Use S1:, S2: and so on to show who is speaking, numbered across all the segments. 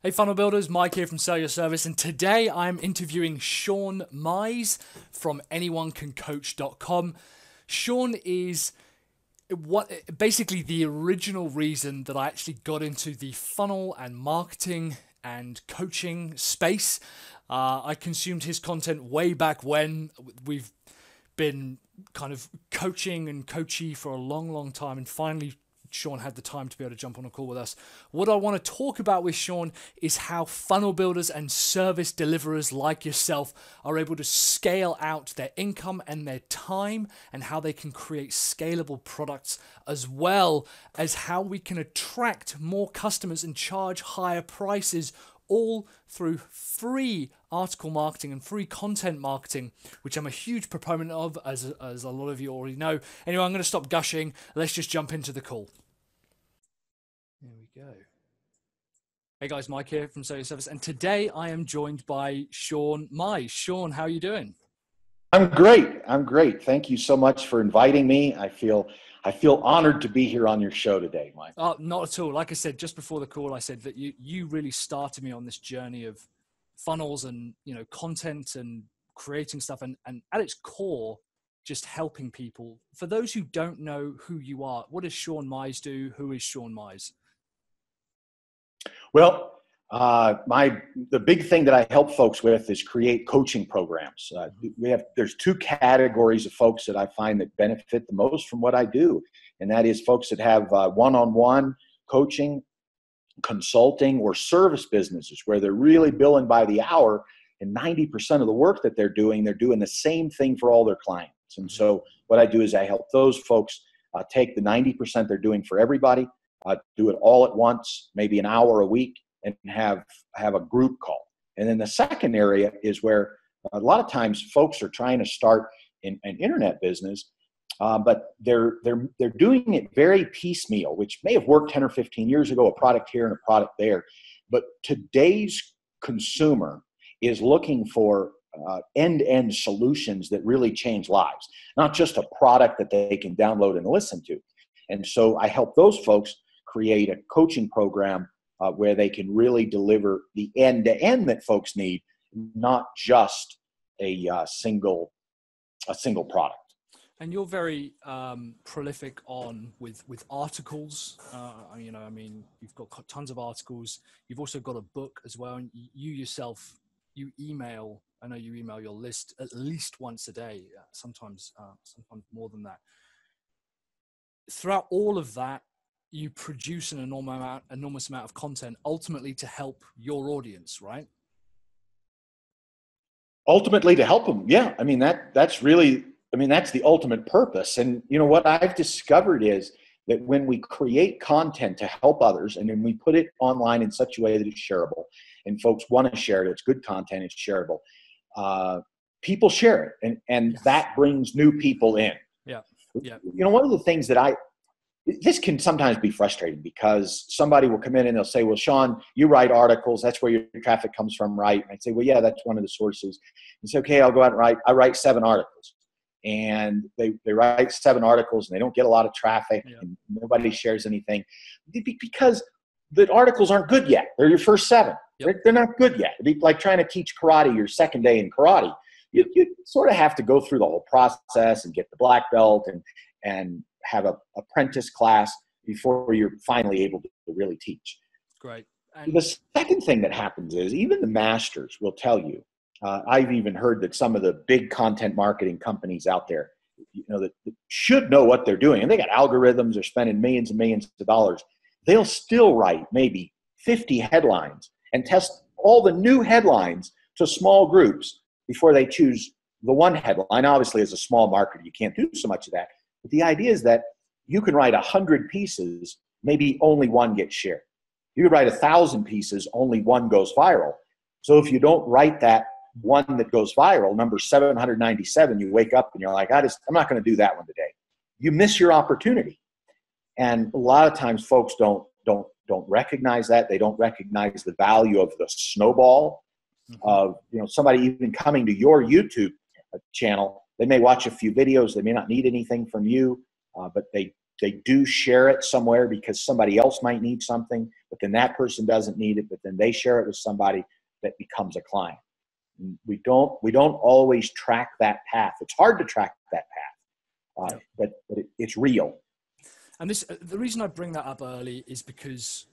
S1: Hey funnel builders, Mike here from Sell Your Service, and today I'm interviewing Sean Mize from anyonecancoach.com. Sean is basically the original reason that I actually got into the funnel and marketing and coaching space. I consumed his content way back when. We've been kind of coaching and coachy for a long time, and finally Sean had the time to be able to jump on a call with us. What I want to talk about with Sean is how funnel builders and service deliverers like yourself are able to scale out their income and their time, and how they can create scalable products, as well as how we can attract more customers and charge higher prices, all through free article marketing and free content marketing, which I'm a huge proponent of, as a lot of you already know. Anyway, I'm going to stop gushing. Let's just jump into the call. There we go. Hey guys, Mike here from Sell Your Service, and today I am joined by Sean Mize. Sean, how are you doing?
S2: I'm great. I'm great. Thank you so much for inviting me. I feel honored to be here on your show today, Mike.
S1: Not at all. Like I said, just before the call, I said that you really started me on this journey of funnels and, content and creating stuff, and at its core, just helping people. For those who don't know who you are, what does Sean Mize do? Who is Sean Mize?
S2: Well, the big thing that I help folks with is create coaching programs. There's two categories of folks that I find that benefit the most from what I do, and that is folks that have one-on-one coaching, consulting, or service businesses where they're really billing by the hour, and 90% of the work that they're doing the same thing for all their clients. And so what I do is I help those folks take the 90% they're doing for everybody, do it all at once, maybe an hour a week, and have a group call. And then the second area is where a lot of times folks are trying to start an internet business, but they're doing it very piecemeal, which may have worked 10 or 15 years ago, a product here and a product there. But today's consumer is looking for end-to-end solutions that really change lives, not just a product that they can download and listen to. And so I help those folks create a coaching program where they can really deliver the end-to-end that folks need, not just a single product.
S1: And you're very prolific with articles. You've got tons of articles. You've also got a book as well. And you yourself, I know you email your list at least once a day, sometimes more than that. Throughout all of that, you produce an enormous amount of content, ultimately to help your audience, right?
S2: Ultimately to help them, yeah. That's the ultimate purpose. And what I've discovered is that when we create content to help others, and then we put it online in such a way that it's shareable, and folks want to share it, it's good content, it's shareable, people share it, and yes, that brings new people in.
S1: Yeah.
S2: One of the things that this can sometimes be frustrating, because somebody will come in and they'll say, well, Sean, you write articles. That's where your traffic comes from, right? And I'd say, well, yeah, that's one of the sources. And say, okay, I'll go out and I write 7 articles. And they write 7 articles and they don't get a lot of traffic, yeah, and nobody shares anything because the articles aren't good yet. They're your first 7. Yep. They're not good yet. It'd be like trying to teach karate your second day in karate. You sort of have to go through the whole process and get the black belt and have a apprentice class before you're finally able to really teach.
S1: Great.
S2: The second thing that happens is even the masters will tell you, I've even heard that some of the big content marketing companies out there, that should know what they're doing, and they got algorithms, they're spending millions and millions of dollars. They'll still write maybe 50 headlines and test all the new headlines to small groups before they choose the one headline. Obviously, as a small marketer, you can't do so much of that. But the idea is that you can write 100 pieces, maybe only one gets shared. You could write 1,000 pieces, only one goes viral. So if you don't write that one that goes viral, number 797, you wake up and you're like, I'm not going to do that one today. You miss your opportunity. And a lot of times folks don't recognize that. They don't recognize the value of the snowball of somebody even coming to your YouTube channel. They may watch a few videos. They may not need anything from you, but they they do share it somewhere because somebody else might need something, but then that person doesn't need it, but then they share it with somebody that becomes a client. We don't always track that path. It's hard to track that path, but it's real.
S1: And this, the reason I bring that up early is because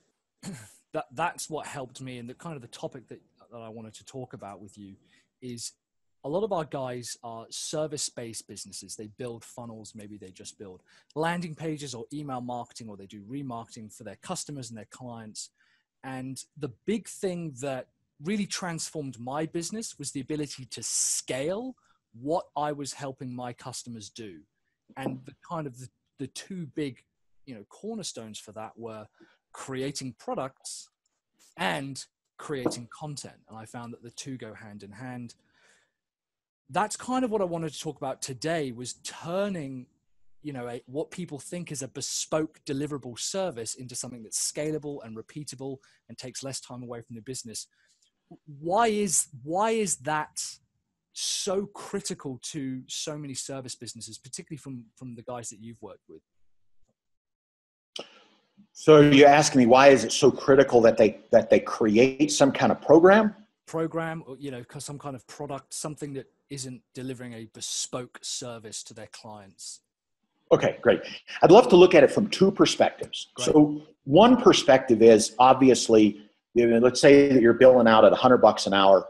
S1: that's what helped me, and the kind of the topic that I wanted to talk about with you is a lot of our guys are service-based businesses. They build funnels, maybe they just build landing pages or email marketing, or they do remarketing for their customers and their clients. And the big thing that really transformed my business was the ability to scale what I was helping my customers do. And the kind of the two big, cornerstones for that were creating products and creating content. And I found that the two go hand in hand. That's kind of what I wanted to talk about today, was turning, what people think is a bespoke deliverable service into something that's scalable and repeatable and takes less time away from the business. Why is that so critical to so many service businesses, particularly from the guys that you've worked with?
S2: So you're asking me, why is it so critical that they create some kind of program,
S1: or some kind of product, something that isn't delivering a bespoke service to their clients?
S2: Okay, great. I'd love to look at it from two perspectives. Great. So one perspective is, obviously, let's say that you're billing out at $100 an hour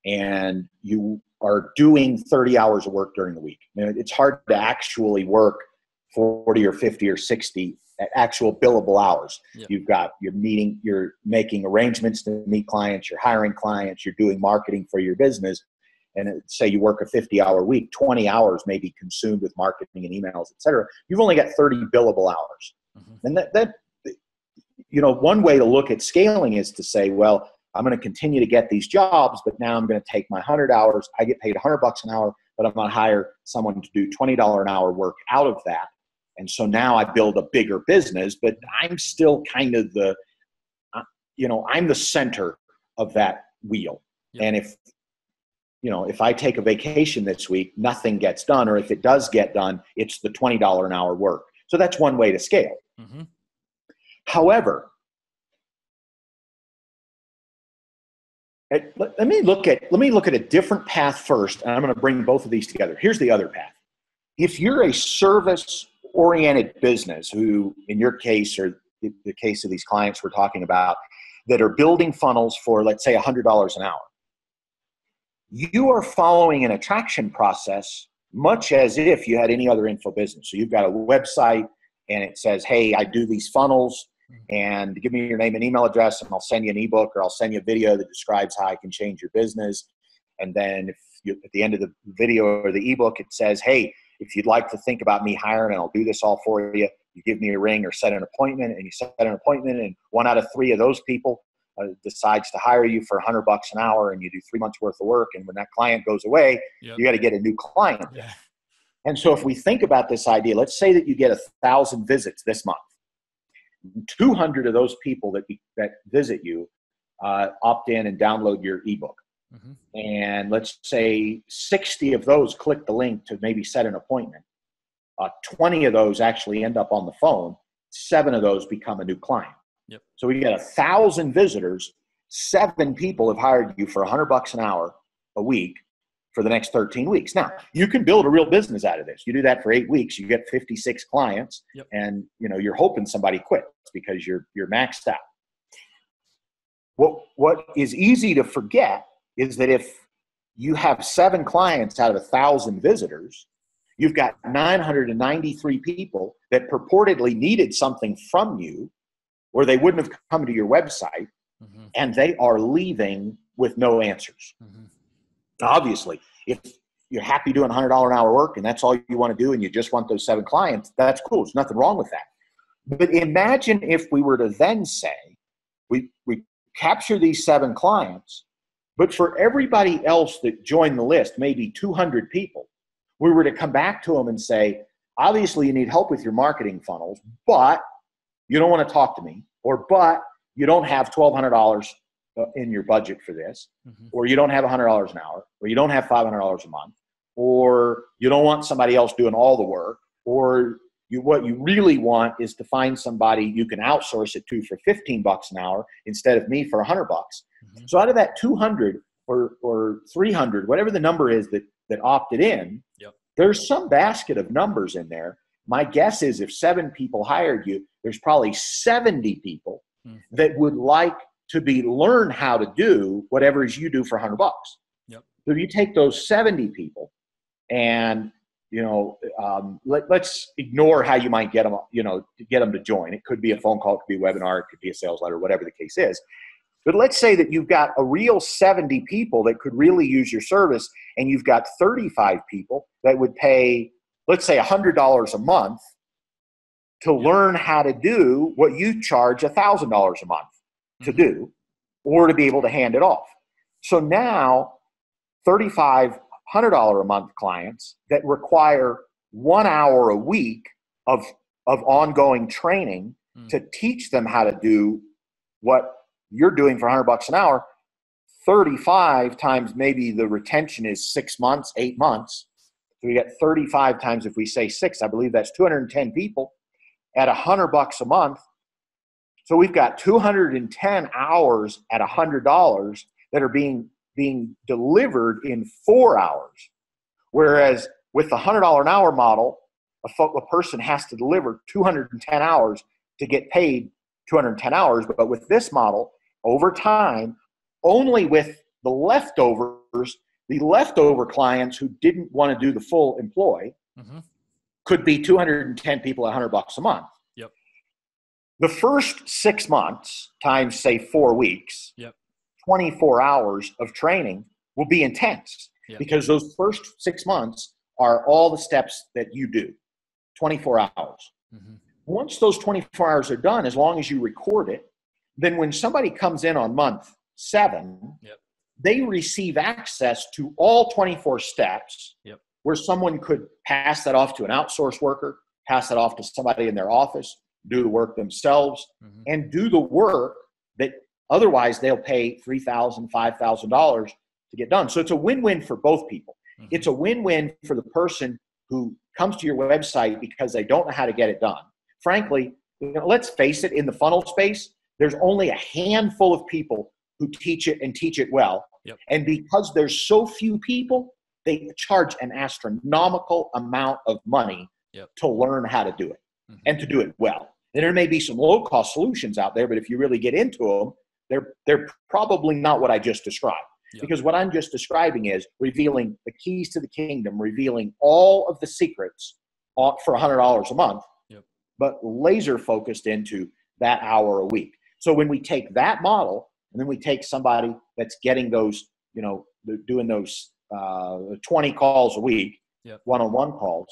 S2: and you are doing 30 hours of work during the week. It's hard to actually work 40 or 50 or 60 actual billable hours. Yep. You're making arrangements to meet clients, you're hiring clients, you're doing marketing for your business. And say you work a 50-hour week, 20 hours may be consumed with marketing and emails, et cetera. You've only got 30 billable hours. Mm-hmm. And one way to look at scaling is to say, well, I'm going to continue to get these jobs, but now I'm going to take my 100 hours. I get paid $100 an hour, but I'm going to hire someone to do $20 an hour work out of that. And so now I build a bigger business, but I'm still kind of I'm the center of that wheel. Yep. And if I take a vacation this week, nothing gets done, or if it does get done, it's the $20 an hour work. So that's one way to scale. Mm-hmm. However, let me look at a different path first, and I'm going to bring both of these together. Here's the other path. If you're a service-oriented business, who in your case, or the case of these clients we're talking about, that are building funnels for, let's say, $100 an hour, you are following an attraction process much as if you had any other info business. So you've got a website and it says, hey, I do these funnels, and give me your name and email address and I'll send you an ebook, or I'll send you a video that describes how I can change your business. And then at the end of the video or the ebook, it says, hey, if you'd like to think about me hiring, and I'll do this all for you, you give me a ring or set an appointment, and you set an appointment, and 1 out of 3 of those people decides to hire you for $100 an hour, and you do 3 months worth of work. And when that client goes away, yep, you got to get a new client. Yeah. And so if we think about this idea, let's say that you get 1,000 visits this month. 200 of those people that visit you opt in and download your ebook. Mm-hmm. And let's say 60 of those click the link to maybe set an appointment. 20 of those actually end up on the phone. 7 of those become a new client. Yep. So we got 1,000 visitors. 7 people have hired you for $100 an hour a week for the next 13 weeks. Now, you can build a real business out of this. You do that for 8 weeks, you get 56 clients, yep, and you're hoping somebody quits because you're maxed out. What is easy to forget is that if you have 7 clients out of 1,000 visitors, you've got 993 people that purportedly needed something from you, or they wouldn't have come to your website, mm-hmm, and they are leaving with no answers. Mm-hmm. Obviously, if you're happy doing $100 an hour work and that's all you want to do and you just want those 7 clients, that's cool. There's nothing wrong with that. But imagine if we were to then say, we capture these 7 clients, but for everybody else that joined the list, maybe 200 people, we were to come back to them and say, obviously you need help with your marketing funnels, but you don't want to talk to me, but you don't have $1,200 in your budget for this, mm-hmm, or you don't have $100 an hour, or you don't have $500 a month, or you don't want somebody else doing all the work, or What you really want is to find somebody you can outsource it to for $15 an hour instead of me for $100.
S1: Mm-hmm.
S2: So out of that 200 or 300, whatever the number is that opted in,
S1: yep.
S2: there's some basket of numbers in there. My guess is if 7 people hired you, there's probably 70 people that would like to learn how to do whatever it is you do for $100.
S1: Yep.
S2: So if you take those 70 people and let's ignore how you might get them, to get them to join. It could be a phone call, it could be a webinar, it could be a sales letter, whatever the case is. But let's say that you've got a real 70 people that could really use your service, and you've got 35 people that would pay, let's say, $100 a month to learn how to do what you charge $1,000 a month to do, or to be able to hand it off. So now 35 $100 a month clients that require 1 hour a week of ongoing training to teach them how to do what you're doing for $100 an hour. 35 times maybe the retention is 6 months, 8 months. So we get 35 times, if we say 6, I believe that's 210 people at $100 a month. So we've got 210 hours at $100 that are being delivered in 4 hours. Whereas with the $100 an hour model, a person has to deliver 210 hours to get paid 210 hours. But with this model, over time, only with the leftover clients who didn't want to do the full employ could be 210 people at $100 a month.
S1: Yep.
S2: The first 6 months times, say, 4 weeks,
S1: yep.
S2: 24 hours of training will be intense because those first 6 months are all the steps that you do, 24 hours. Once those 24 hours are done, as long as you record it, then when somebody comes in on month 7, they receive access to all 24 steps where someone could pass that off to an outsourced worker, pass that off to somebody in their office, do the work themselves, and do the work that otherwise they'll pay $3,000, $5,000 to get done. So it's a win-win for both people. It's a win-win for the person who comes to your website because they don't know how to get it done. Frankly, let's face it, in the funnel space, there's only a handful of people who teach it and teach it well. And because there's so few people, they charge an astronomical amount of money to learn how to do it and to do it well. And there may be some low-cost solutions out there, but if you really get into them, they're probably not what I just described. Because what I'm just describing is revealing the keys to the kingdom, revealing all of the secrets for $100 a month, but laser focused into that hour a week. So when we take that model and then we take somebody that's getting those, doing those 20 calls a week, one-on-one calls,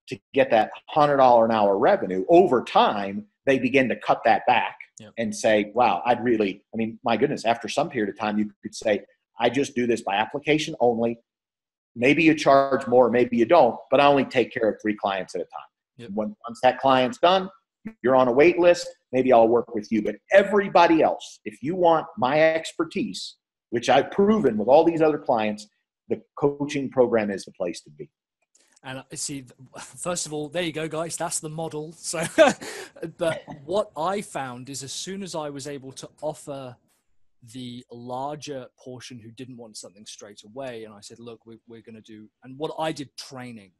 S2: to get that $100 an hour revenue, over time, they begin to cut that back and say, wow, my goodness, after some period of time, you could say, I just do this by application only. Maybe you charge more, maybe you don't, but I only take care of 3 clients at a time. Once that client's done, you're on a wait list, maybe I'll work with you. But everybody else, if you want my expertise, which I've proven with all these other clients, the coaching program is the place to be.
S1: And see, first of all, there you go, guys. That's the model. So, but what I found is as soon as I was able to offer the larger portion who didn't want something straight away, and I said, look, we're going to do, and what I did training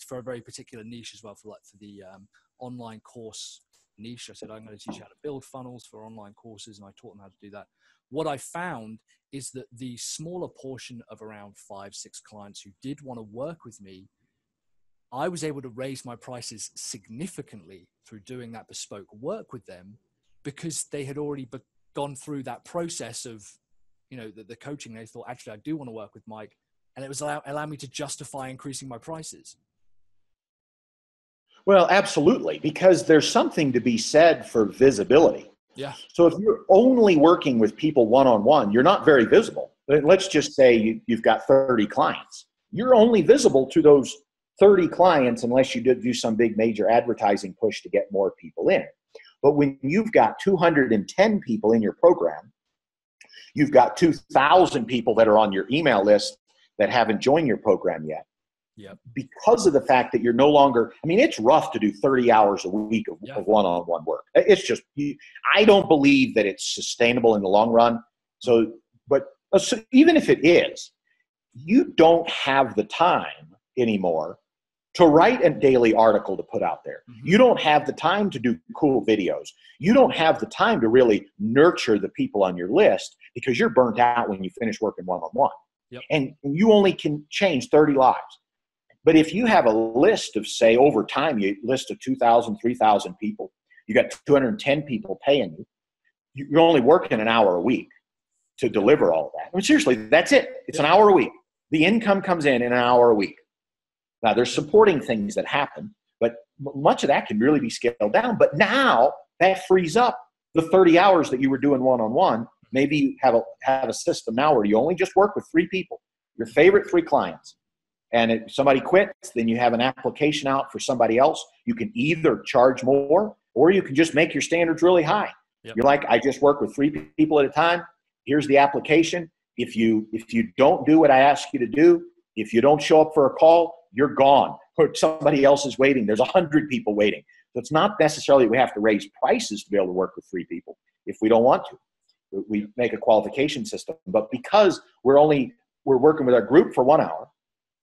S1: for a very particular niche as well, for the online course niche. I said, I'm going to teach you how to build funnels for online courses, and I taught them how to do that. What I found is that the smaller portion of around 5-6 clients who did want to work with me, I was able to raise my prices significantly through doing that bespoke work with them, because they had already gone through that process of, the coaching. They thought, actually, I do want to work with Mike, and it was allow me to justify increasing my prices.
S2: Well, absolutely, because there's something to be said for visibility.
S1: Yeah.
S2: So if you're only working with people one-on-one, you're not very visible. Let's just say you've got 30 clients. You're only visible to those 30 clients unless you do some big major advertising push to get more people in. But when you've got 210 people in your program, you've got 2,000 people that are on your email list that haven't joined your program yet.
S1: Yep.
S2: because of the fact that you're no longer, I mean, it's rough to do 30 hours a week of one-on-one work. It's just, I don't believe that it's sustainable in the long run. So, but even if it is, you don't have the time anymore to write a daily article to put out there. Mm-hmm. You don't have the time to do cool videos. You don't have the time to really nurture the people on your list because you're burnt out when you finish working one-on-one.
S1: Yep.
S2: And you only can change 30 lives. But if you have a list of, say, over time, you list of 2,000, 3,000 people, you got 210 people paying you, you're only working an hour a week to deliver all that. I mean, seriously, that's it. It's an hour a week. The income comes in an hour a week. Now, there's supporting things that happen, but much of that can really be scaled down. But now that frees up the 30 hours that you were doing one-on-one. Maybe you have a system now where you only just work with 3 people, your favorite 3 clients. And if somebody quits, then you have an application out for somebody else. You can either charge more or you can just make your standards really high. Yep. You're like, I just work with 3 people at a time. Here's the application. If you don't do what I ask you to do, if you don't show up for a call, you're gone. Or somebody else is waiting. There's 100 people waiting. So it's not necessarily we have to raise prices to be able to work with 3 people if we don't want to. We make a qualification system. But because we're working with our group for 1 hour,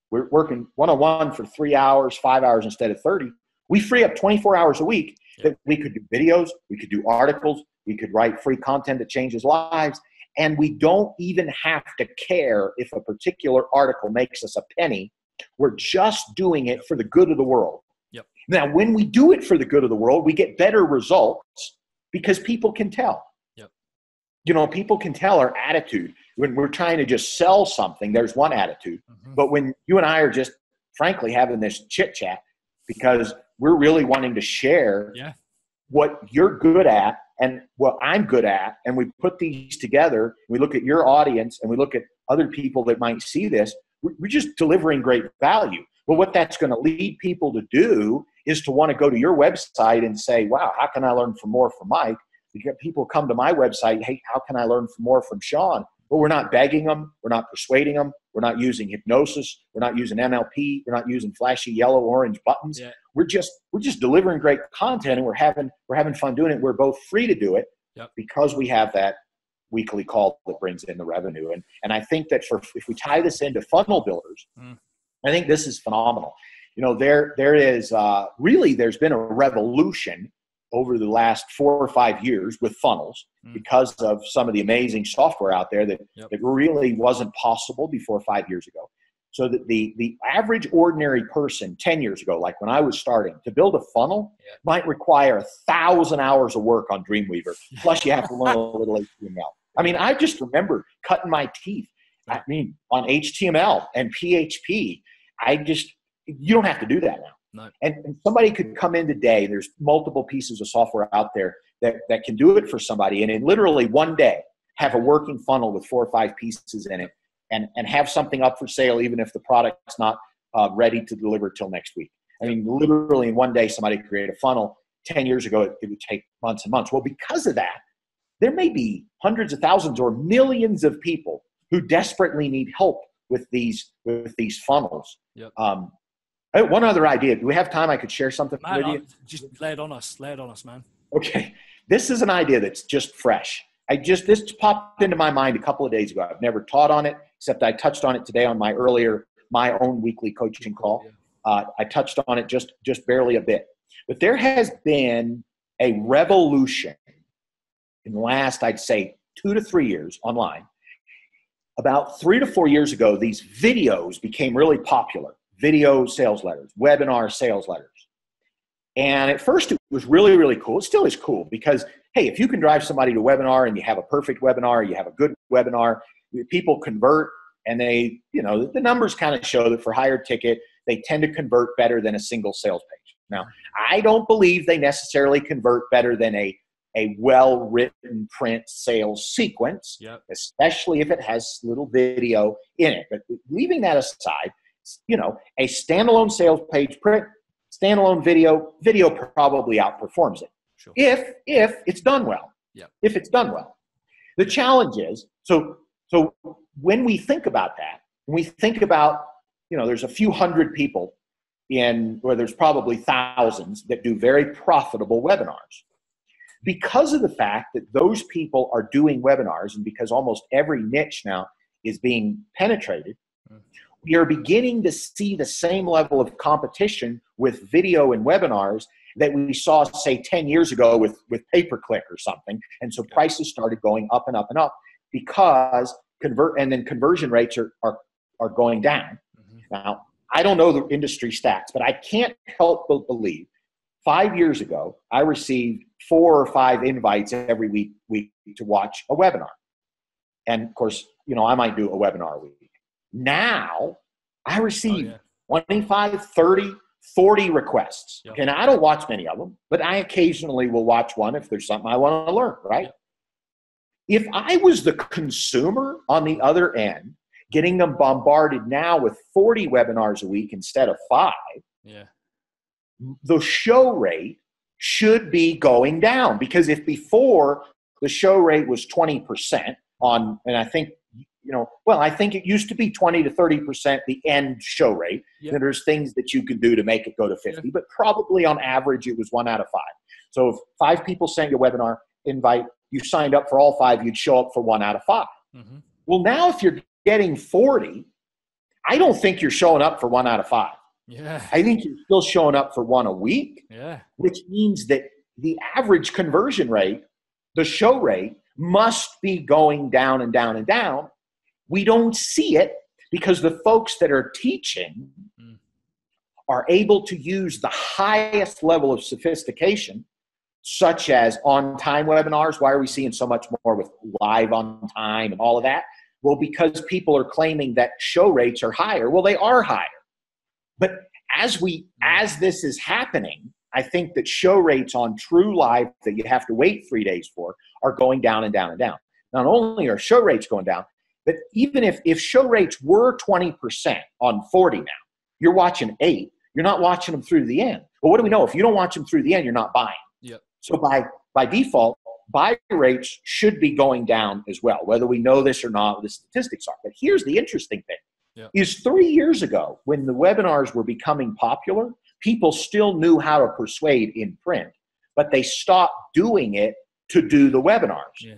S2: we're working one-on-one for 3 hours, 5 hours instead of 30. We free up 24 hours a week that we could do videos, we could do articles, we could write free content that changes lives, and we don't even have to care if a particular article makes us a penny. We're just doing it for the good of the world.
S1: Yep.
S2: Now, when we do it for the good of the world, we get better results because people can tell. You know, people can tell our attitude. When we're trying to just sell something, there's one attitude. Mm-hmm. But when you and I are just, frankly, having this chit-chat because we're really wanting to share what you're good at and what I'm good at, and we put these together, we look at your audience and we look at other people that might see this, we're just delivering great value. Well, what that's going to lead people to do is to want to go to your website and say, wow, how can I learn more from Mike? You get people come to my website, hey, how can I learn more from Sean? But we're not begging them. We're not persuading them. We're not using hypnosis. We're not using NLP. We're not using flashy yellow, orange buttons. Yeah. We're just delivering great content, and we're having fun doing it. We're both free to do it because we have that weekly call that brings in the revenue. And I think that if we tie this into funnel builders, I think this is phenomenal. You know, there is really there's been a revolution over the last 4 or 5 years with funnels because of some of the amazing software out there that really wasn't possible before 5 years ago. So that the average ordinary person 10 years ago, like when I was starting, to build a funnel might require 1,000 hours of work on Dreamweaver. Plus you have to learn a little HTML. I mean, I just remember cutting my teeth. I mean, on HTML and PHP, you don't have to do that now. No. And somebody could come in today. There's multiple pieces of software out there that can do it for somebody. And in literally one day, have a working funnel with 4 or 5 pieces in it and have something up for sale, even if the product's not ready to deliver till next week. I mean, literally in one day, somebody could create a funnel. 10 years ago, it would take months and months. Well, because of that, there may be hundreds of thousands or millions of people who desperately need help with these funnels. Yep. One other idea. Do we have time? I could share something with you.
S1: Just lay it on us. Lay it on us, man.
S2: Okay. This is an idea that's just fresh. This popped into my mind a couple of days ago. I've never taught on it, except I touched on it today on my own weekly coaching call. I touched on it just barely a bit. But there has been a revolution in the last, I'd say, 2 to 3 years online. About 3 to 4 years ago, these videos became really popular. Video sales letters, webinar sales letters. And at first it was really, really cool. It still is cool because, hey, if you can drive somebody to a webinar and you have a perfect webinar, you have a good webinar, people convert and the numbers kind of show that for higher ticket, they tend to convert better than a single sales page. Now, I don't believe they necessarily convert better than a well-written print sales sequence, especially if it has little video in it. But leaving that aside, a standalone sales page print, standalone video probably outperforms it. Sure. If it's done well. Yeah. If it's done well. The challenge is, so when we think about that, when we think about there's a few hundred people where there's probably thousands that do very profitable webinars. Because of the fact that those people are doing webinars, and because almost every niche now is being penetrated, we are beginning to see the same level of competition with video and webinars that we saw, say, 10 years ago with pay-per-click or something. And so prices started going up and up and up because conversion rates are going down. Now, I don't know the industry stats, but I can't help but believe 5 years ago, I received 4 or 5 invites every week to watch a webinar. And of course, I might do a webinar a week. Now, I receive 25, 30, 40 requests. Yep. And I don't watch many of them, but I occasionally will watch one if there's something I want to learn, right? Yep. If I was the consumer on the other end, getting them bombarded now with 40 webinars a week instead of 5, the show rate should be going down. Because if before the show rate was 20% on, and I think, I think it used to be 20 to 30% the end show rate. Yep. And there's things that you can do to make it go to 50, but probably on average it was 1 out of 5. So if 5 people sent you a webinar invite, you signed up for all 5, you'd show up for 1 out of 5. Mm-hmm. Well, now if you're getting 40, I don't think you're showing up for 1 out of 5.
S1: Yeah.
S2: I think you're still showing up for 1 a week.
S1: Yeah.
S2: Which means that the average conversion rate, the show rate, must be going down and down and down. We don't see it because the folks that are teaching are able to use the highest level of sophistication, such as on-time webinars. Why are we seeing so much more with live on time and all of that? Well, because people are claiming that show rates are higher. Well, they are higher. But as this is happening, I think that show rates on true live that you have to wait 3 days for are going down and down and down. Not only are show rates going down, but even if show rates were 20% on 40 now, you're watching 8, you're not watching them through the end. Well, what do we know? If you don't watch them through the end, you're not buying.
S1: Yep.
S2: So by default, buy rates should be going down as well, whether we know this or not, the statistics are. But here's the interesting thing. Yep. Is 3 years ago, when the webinars were becoming popular, people still knew how to persuade in print, but they stopped doing it to do the webinars. Yeah.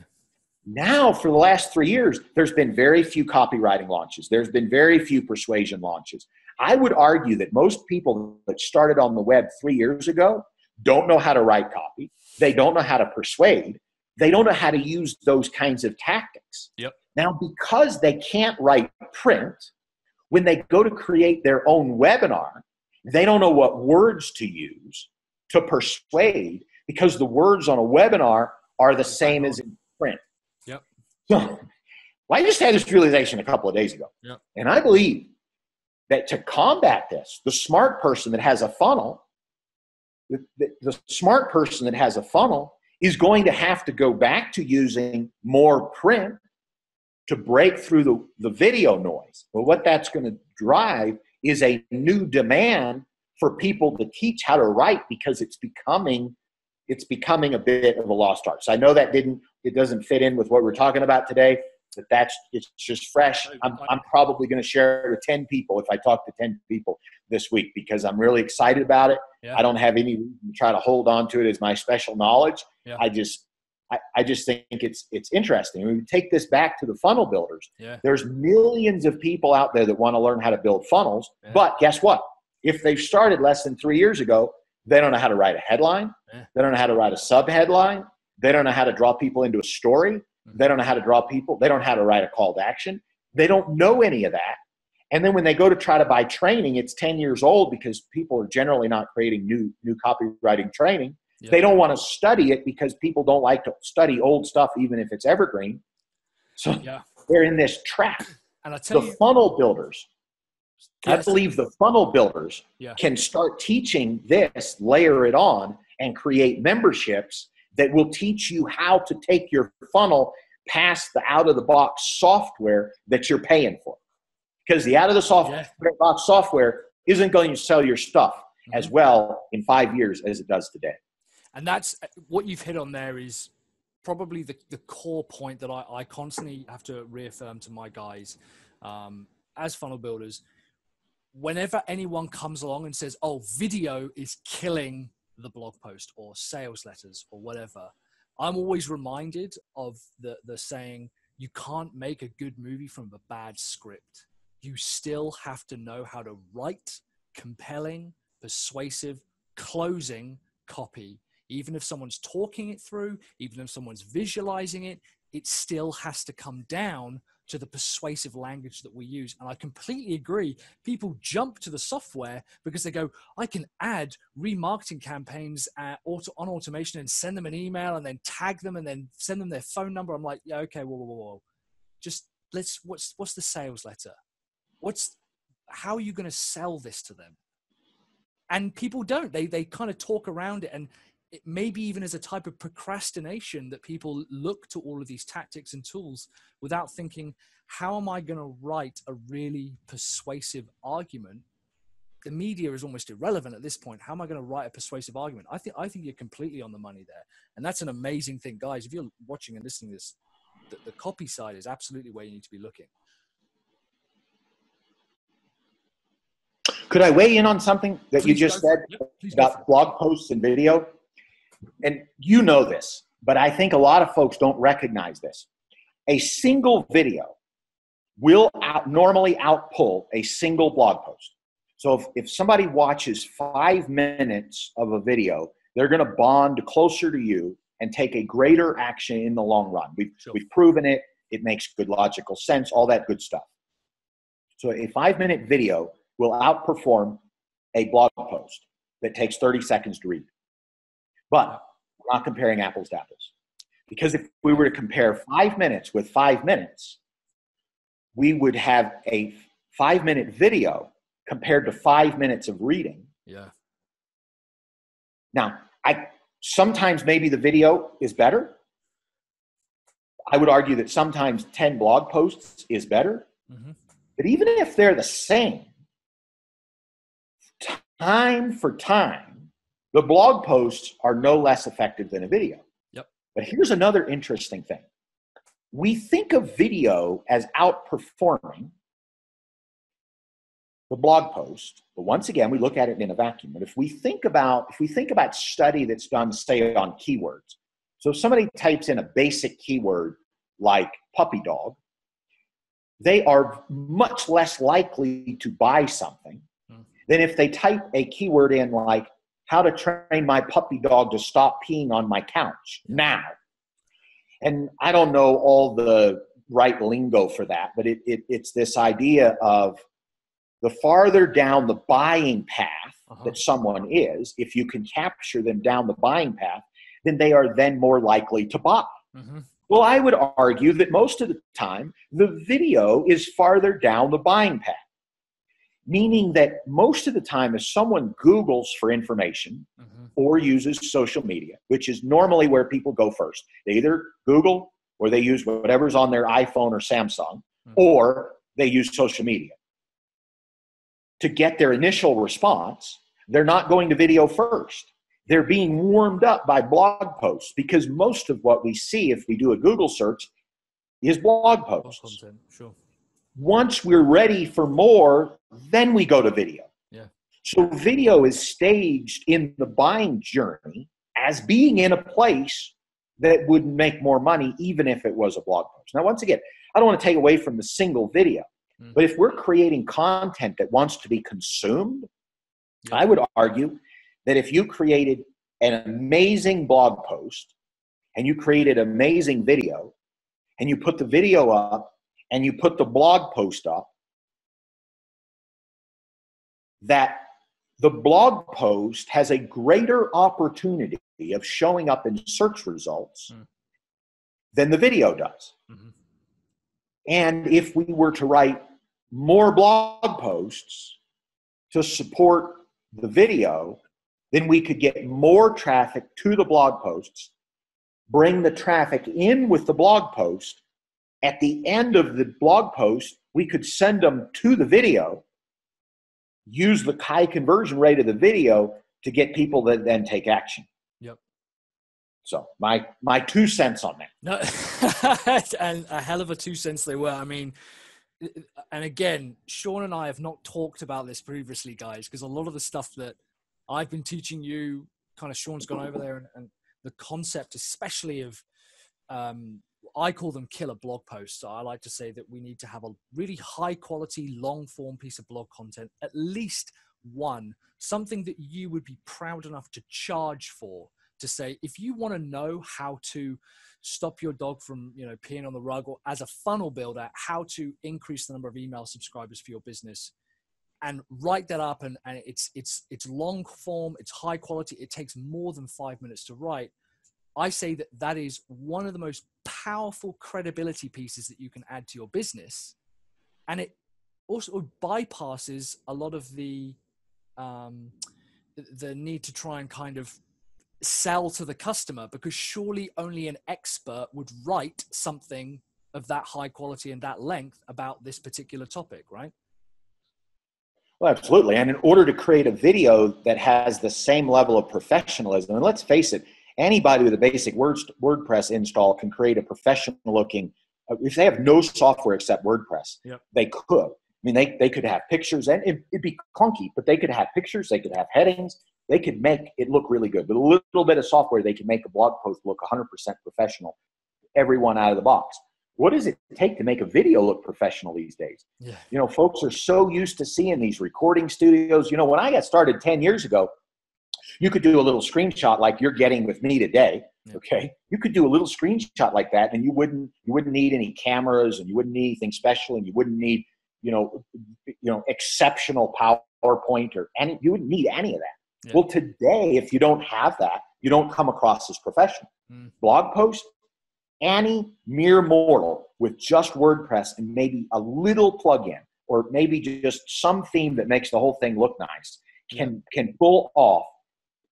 S2: Now, for the last 3 years, there's been very few copywriting launches. There's been very few persuasion launches. I would argue that most people that started on the web 3 years ago don't know how to write copy. They don't know how to persuade. They don't know how to use those kinds of tactics.
S1: Yep.
S2: Now, because they can't write print, when they go to create their own webinar, they don't know what words to use to persuade because the words on a webinar are the same as in print.
S1: Yep.
S2: So, well, I just had this realization a couple of days ago.
S1: Yep.
S2: And I believe that to combat this, the smart person that has a funnel, the smart person that has a funnel is going to have to go back to using more print to break through the video noise. But what that's going to drive is a new demand for people to teach how to write because it's becoming a bit of a lost art. So I know that it doesn't fit in with what we're talking about today, but it's just fresh. I'm probably going to share it with 10 people if I talk to 10 people this week because I'm really excited about it. Yeah. I don't have any reason to try to hold on to it as my special knowledge. Yeah. I just think it's interesting. When we take this back to the funnel builders, there's millions of people out there that want to learn how to build funnels. Yeah. But guess what? If they've started less than 3 years ago, they don't know how to write a headline. Yeah. They don't know how to write a sub-headline. They don't know how to draw people into a story. Mm-hmm. They don't know how to draw people. They don't know how to write a call to action. They don't know any of that. And then when they go to try to buy training, it's 10 years old because people are generally not creating new copywriting training. Yep. They don't want to study it because people don't like to study old stuff, even if it's evergreen. So they're in this trap. And funnel builders, I believe the funnel builders can start teaching this, layer it on, and create memberships that will teach you how to take your funnel past the out-of-the-box software that you're paying for. Because the out-of-the-box software isn't going to sell your stuff as well in 5 years as it does today.
S1: And that's what you've hit on there is probably the core point that I constantly have to reaffirm to my guys as funnel builders. whenever anyone comes along and says, oh, video is killing the blog post or sales letters or whatever, I'm always reminded of the saying, you can't make a good movie from a bad script. You still have to know how to write compelling, persuasive, closing copy. Even if someone's talking it through, even if someone's visualizing it, it still has to come down to the persuasive language that we use. And I completely agree. People jump to the software because they go, I can add remarketing campaigns on automation and send them an email and then tag them and then send them their phone number. I'm like, yeah, okay, whoa. Just what's the sales letter? How are you going to sell this to them? And people don't. They kind of talk around it, and it maybe even as a type of procrastination that people look to all of these tactics and tools without thinking, how am I going to write a really persuasive argument? The media is almost irrelevant at this point. How am I going to write a persuasive argument? I think you're completely on the money there. And that's an amazing thing. Guys, if you're watching and listening to this, the copy side is absolutely where you need to be looking.
S2: Could I weigh in on something that you just said about blog posts and video? And you know this, but I think a lot of folks don't recognize this. A single video will normally outpull a single blog post. So if somebody watches 5 minutes of a video, they're going to bond closer to you and take a greater action in the long run. We've proven it. It makes good logical sense, all that good stuff. So a 5-minute video will outperform a blog post that takes 30 seconds to read. But we're not comparing apples to apples. Because if we were to compare 5 minutes with 5 minutes, we would have a 5-minute video compared to 5 minutes of reading.
S1: Yeah.
S2: Now, sometimes maybe the video is better. I would argue that sometimes 10 blog posts is better. Mm-hmm. But even if they're the same, time for time, the blog posts are no less effective than a video.
S1: Yep.
S2: But here's another interesting thing. We think of video as outperforming the blog post, but once again, we look at it in a vacuum. And if we think about study that's done, say, on keywords. So if somebody types in a basic keyword like puppy dog, they are much less likely to buy something than if they type a keyword in like how to train my puppy dog to stop peeing on my couch now. And I don't know all the right lingo for that, but it's this idea of the farther down the buying path that someone is, if you can capture them down the buying path, then they are then more likely to buy. Mm-hmm. Well, I would argue that most of the time, the video is farther down the buying path. Meaning that most of the time, if someone Googles for information or uses social media, which is normally where people go first, they either Google or they use whatever's on their iPhone or Samsung, or they use social media. To get their initial response, they're not going to video first. They're being warmed up by blog posts because most of what we see if we do a Google search is blog posts.
S1: Content, sure.
S2: Once we're ready for more, then we go to video.
S1: Yeah.
S2: So video is staged in the buying journey as being in a place that would make more money even if it was a blog post. Now, once again, I don't want to take away from the single video, but if we're creating content that wants to be consumed, I would argue that if you created an amazing blog post and you created an amazing video and you put the video up and you put the blog post up, that the blog post has a greater opportunity of showing up in search results than the video does. Mm-hmm. And if we were to write more blog posts to support the video, then we could get more traffic to the blog posts, bring the traffic in with the blog post. At the end of the blog post, we could send them to the video, use the high conversion rate of the video to get people that then take action.
S1: Yep.
S2: So my 2 cents on that.
S1: No, and a hell of a 2 cents they were. I mean, and again, Sean and I have not talked about this previously, guys, because a lot of the stuff that I've been teaching you, kind of Sean's gone over there, and the concept, especially of, I call them killer blog posts. So I like to say that we need to have a really high quality, long form piece of blog content, at least one, something that you would be proud enough to charge for, to say, if you want to know how to stop your dog from, peeing on the rug, or as a funnel builder, how to increase the number of email subscribers for your business, and write that up. And it's long form, it's high quality. It takes more than 5 minutes to write. I say that that is one of the most powerful credibility pieces that you can add to your business. And it also bypasses a lot of the need to try and kind of sell to the customer, because surely only an expert would write something of that high quality and that length about this particular topic, right?
S2: Well, absolutely. And in order to create a video that has the same level of professionalism, and let's face it, anybody with a basic WordPress install can create a professional looking, if they have no software except WordPress,
S1: yep,
S2: they could. I mean, they could have pictures, and it'd be clunky, but they could have pictures, they could have headings, they could make it look really good. With a little bit of software, they can make a blog post look 100% professional, everyone out of the box. What does it take to make a video look professional these days?
S1: Yeah.
S2: Folks are so used to seeing these recording studios. When I got started 10 years ago, you could do a little screenshot like you're getting with me today.
S1: Yep.
S2: Okay. You could do a little screenshot like that, and you wouldn't need any cameras, and you wouldn't need anything special, and you wouldn't need, exceptional PowerPoint you wouldn't need any of that.
S1: Yep.
S2: Well, today, if you don't have that, you don't come across as professional. Blog post, any mere mortal with just WordPress and maybe a little plugin, or maybe just some theme that makes the whole thing look nice, can pull off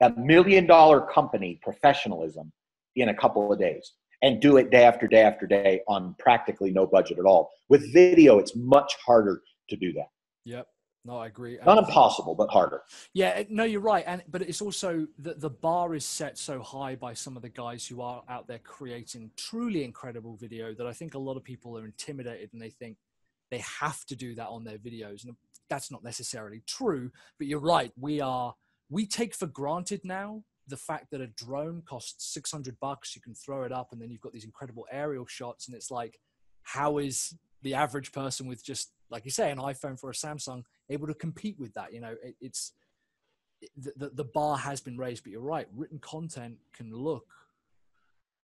S2: $1 million company professionalism in a couple of days, and do it day after day after day on practically no budget at all. With video, it's much harder to do that.
S1: Yep. No, I agree.
S2: Not impossible, but harder.
S1: Yeah, no, you're right. But it's also the bar is set so high by some of the guys who are out there creating truly incredible video, that I think a lot of people are intimidated, and they think they have to do that on their videos. And that's not necessarily true, but you're right. We take for granted now the fact that a drone costs $600. You can throw it up, and then you've got these incredible aerial shots. And it's like, how is the average person with just, like you say, an iPhone for a Samsung able to compete with that? The bar has been raised, but you're right. Written content can look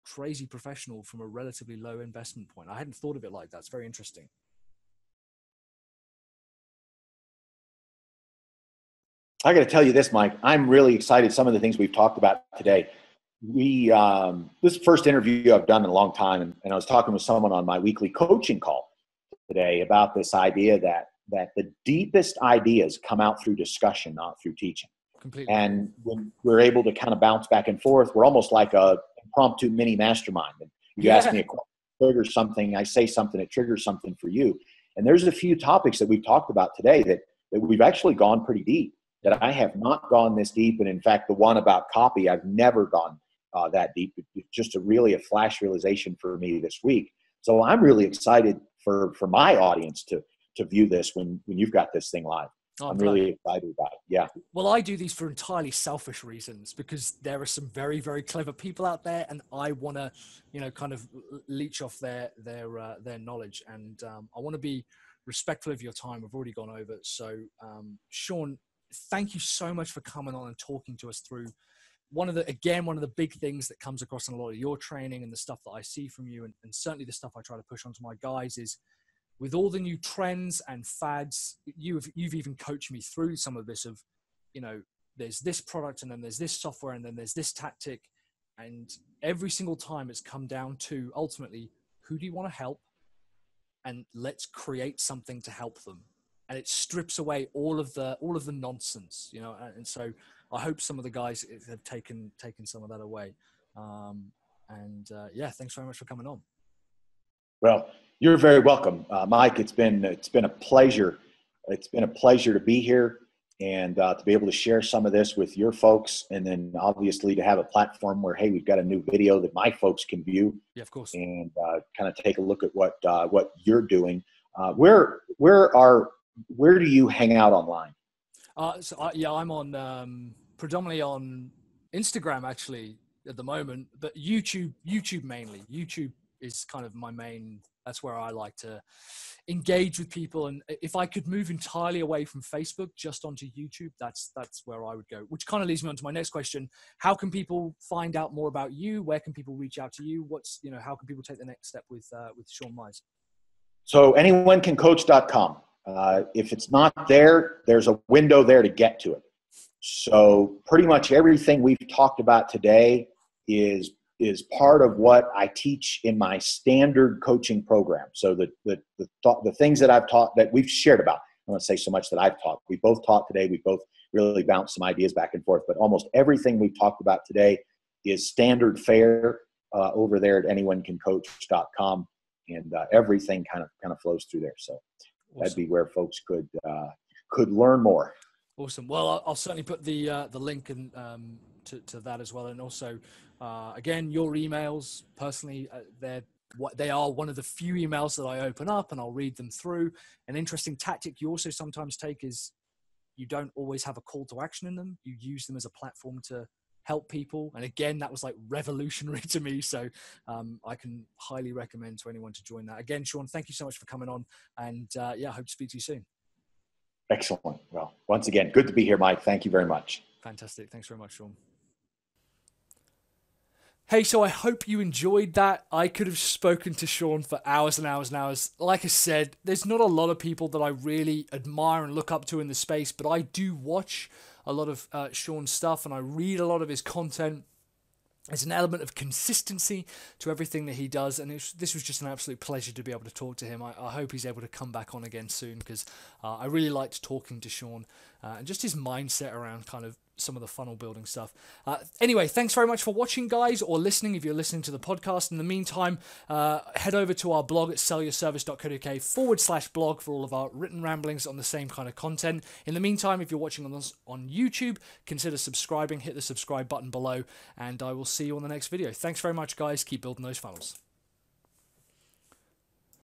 S1: crazy professional from a relatively low investment point. I hadn't thought of it like that. It's very interesting.
S2: I got to tell you this, Mike. I'm really excited. Some of the things we've talked about today. This is the first interview I've done in a long time, and I was talking with someone on my weekly coaching call today about this idea that the deepest ideas come out through discussion, not through teaching.
S1: Completely.
S2: And when we're able to kind of bounce back and forth, we're almost like a impromptu mini mastermind. And you ask me a question, triggers something, I say something, it triggers something for you. And there's a few topics that we've talked about today that we've actually gone pretty deep, that I have not gone this deep. And in fact, the one about copy, I've never gone that deep. It's just a flash realization for me this week. So I'm really excited for my audience to view this when you've got this thing live. I'm really excited about it. Yeah.
S1: Well, I do these for entirely selfish reasons, because there are some very, very clever people out there, and I want to, kind of leech off their knowledge, and I want to be respectful of your time. We've already gone over. So, Sean, thank you so much for coming on and talking to us through one of the big things that comes across in a lot of your training and the stuff that I see from you, and certainly the stuff I try to push onto my guys, is with all the new trends and fads. You've even coached me through some of this of, there's this product, and then there's this software, and then there's this tactic. And every single time it's come down to, ultimately, who do you want to help? And let's create something to help them. And it strips away all of the nonsense, and so I hope some of the guys have taken some of that away. Thanks very much for coming on.
S2: Well, you're very welcome, Mike. It's been a pleasure. It's been a pleasure to be here, and to be able to share some of this with your folks, and then obviously to have a platform where, hey, we've got a new video that my folks can view.
S1: Yeah, of course.
S2: And kind of take a look at what you're doing. Where do you hang out online?
S1: Yeah, I'm on predominantly on Instagram actually at the moment, but YouTube mainly. YouTube is kind of my main. That's where I like to engage with people. And if I could move entirely away from Facebook just onto YouTube, that's where I would go. Which kind of leads me on to my next question: how can people find out more about you? Where can people reach out to you? How can people take the next step with Sean Mize?
S2: So anyonecancoach.com. If it's not there, there's a window there to get to it. So pretty much everything we've talked about today is part of what I teach in my standard coaching program. So the things that I've taught, that we've shared about, I don't want to say so much that I've taught. We both taught today. We both really bounced some ideas back and forth. But almost everything we've talked about today is standard fare over there at anyonecancoach.com. And everything kind of flows through there. So awesome. That'd be where folks could learn more.
S1: Awesome. Well, I'll certainly put the link in, to that as well. And also, again, your emails personally, they are one of the few emails that I open up and I'll read them through. An interesting tactic you also sometimes take is you don't always have a call to action in them. You use them as a platform to help people. And again, that was like revolutionary to me. So I can highly recommend to anyone to join that. Again, Sean, thank you so much for coming on. And I hope to speak to you soon.
S2: Excellent. Well, once again, good to be here, Mike. Thank you very much.
S1: Fantastic. Thanks very much, Sean. Hey, so I hope you enjoyed that. I could have spoken to Sean for hours and hours and hours. Like I said, there's not a lot of people that I really admire and look up to in the space, but I do watch a lot of Sean's stuff and I read a lot of his content. There's an element of consistency to everything that he does, and this was just an absolute pleasure to be able to talk to him. I hope he's able to come back on again soon, because I really liked talking to Sean and just his mindset around kind of some of the funnel building stuff. Anyway, thanks very much for watching, guys, or listening if you're listening to the podcast. In the meantime, head over to our blog at sellyourservice.co.uk/blog for all of our written ramblings on the same kind of content. In the meantime, if you're watching on YouTube, consider subscribing, hit the subscribe button below, and I will see you on the next video. Thanks very much, guys. Keep building those funnels.